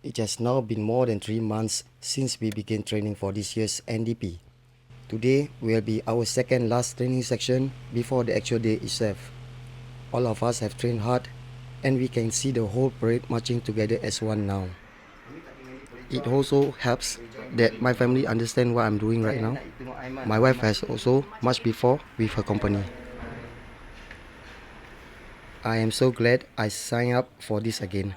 It has now been more than 3 months since we began training for this year's NDP. Today will be our second last training section before the actual day itself. All of us have trained hard and we can see the whole parade marching together as one now. It also helps that my family understand what I'm doing right now. My wife has also much before with her company. I am so glad I signed up for this again.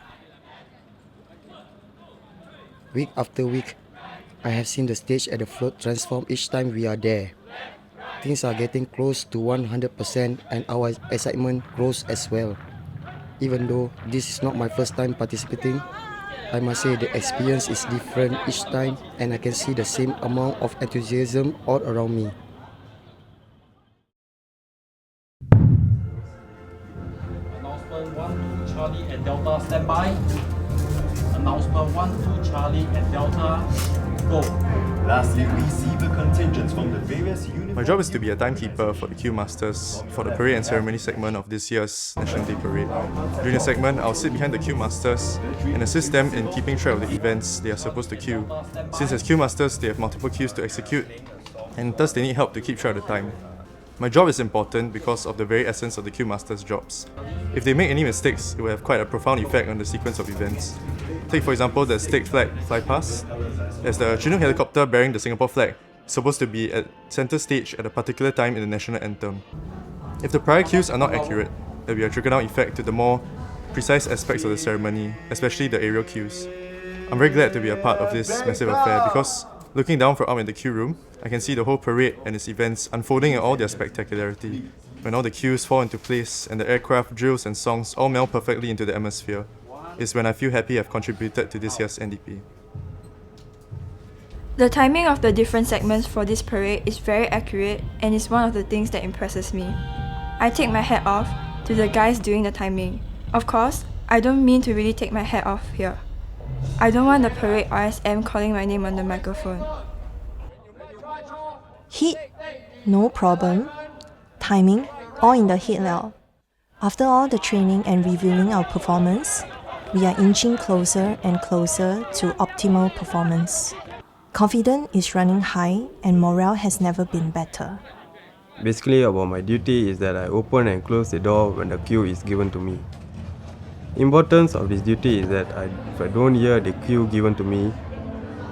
Week after week, I have seen the stage at the float transform each time we are there. Things are getting close to 100% and our excitement grows as well. Even though this is not my first time participating, I must say the experience is different each time and I can see the same amount of enthusiasm all around me. Announcement 1, 2, Charlie and Delta, stand by. Announcement 1, 2, Charlie and Delta, go. Lastly, we see the contingents from the various uniforms. My job is to be a timekeeper for the queue masters for the parade and ceremony segment of this year's National Day Parade. During the segment, I'll sit behind the queue masters and assist them in keeping track of the events they are supposed to queue. Since as queue masters, they have multiple queues to execute, and thus they need help to keep track of the time. My job is important because of the very essence of the queue masters' jobs. If they make any mistakes, it will have quite a profound effect on the sequence of events. Take for example the state flag flypast, as the Chinook helicopter bearing the Singapore flag is supposed to be at center stage at a particular time in the national anthem. If the prior cues are not accurate, there will be a trickle-down effect to the more precise aspects of the ceremony, especially the aerial cues. I'm very glad to be a part of this massive affair because looking down from up in the queue room, I can see the whole parade and its events unfolding in all their spectacularity, when all the cues fall into place and the aircraft, drills and songs all meld perfectly into the atmosphere, is when I feel happy I've contributed to this year's NDP. The timing of the different segments for this parade is very accurate and is one of the things that impresses me. I take my hat off to the guys doing the timing. Of course, I don't mean to really take my hat off here. I don't want the parade RSM calling my name on the microphone. Heat, no problem. Timing, all in the head now. After all the training and reviewing our performance, we are inching closer and closer to optimal performance. Confidence is running high and morale has never been better. Basically, about my duty is that I open and close the door when the cue is given to me. Importance of this duty is that if I don't hear the cue given to me,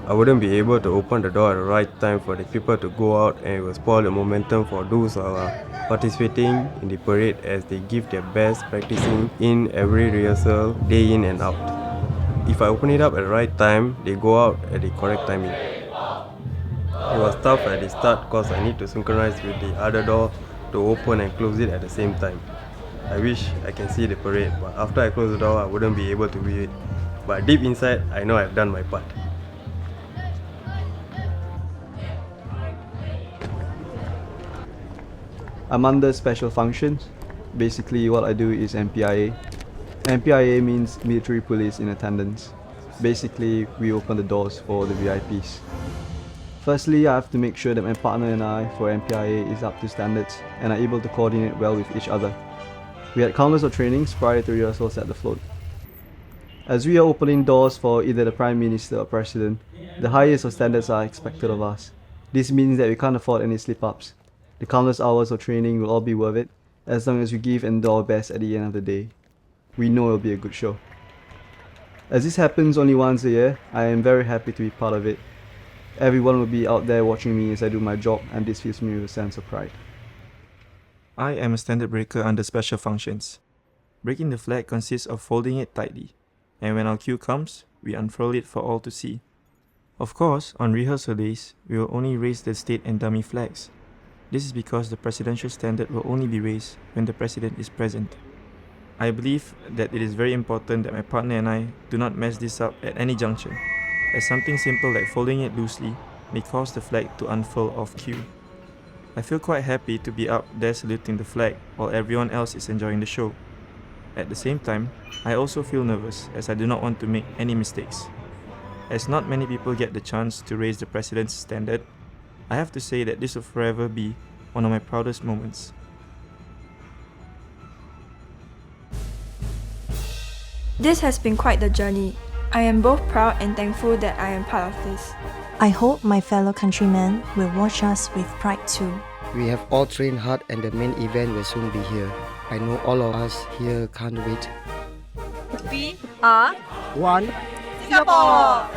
I wouldn't be able to open the door at the right time for the people to go out, and it will spoil the momentum for those who are participating in the parade as they give their best practicing in every rehearsal, day in and out. If I open it up at the right time, they go out at the correct timing. It was tough at the start because I need to synchronize with the other door to open and close it at the same time. I wish I can see the parade, but after I close the door, I wouldn't be able to view it. But deep inside, I know I've done my part. I'm under special functions. Basically, what I do is MPIA. MPIA means military police in attendance. Basically, we open the doors for the VIPs. Firstly, I have to make sure that my partner and I for MPIA is up to standards and are able to coordinate well with each other. We had countless of trainings prior to rehearsals at the float. As we are opening doors for either the Prime Minister or President, the highest of standards are expected of us. This means that we can't afford any slip-ups. The countless hours of training will all be worth it as long as we give and do our best at the end of the day. We know it'll be a good show. As this happens only once a year, I am very happy to be part of it. Everyone will be out there watching me as I do my job, and this fills me with a sense of pride. I am a standard breaker under special functions. Breaking the flag consists of folding it tightly, and when our cue comes, we unfurl it for all to see. Of course, on rehearsal days, we will only raise the state and dummy flags. This is because the presidential standard will only be raised when the president is present. I believe that it is very important that my partner and I do not mess this up at any juncture, as something simple like folding it loosely may cause the flag to unfurl off cue. I feel quite happy to be up there saluting the flag while everyone else is enjoying the show. At the same time, I also feel nervous as I do not want to make any mistakes. As not many people get the chance to raise the president's standard, I have to say that this will forever be one of my proudest moments. This has been quite the journey. I am both proud and thankful that I am part of this. I hope my fellow countrymen will watch us with pride too. We have all trained hard and the main event will soon be here. I know all of us here can't wait. We are One. Singapore!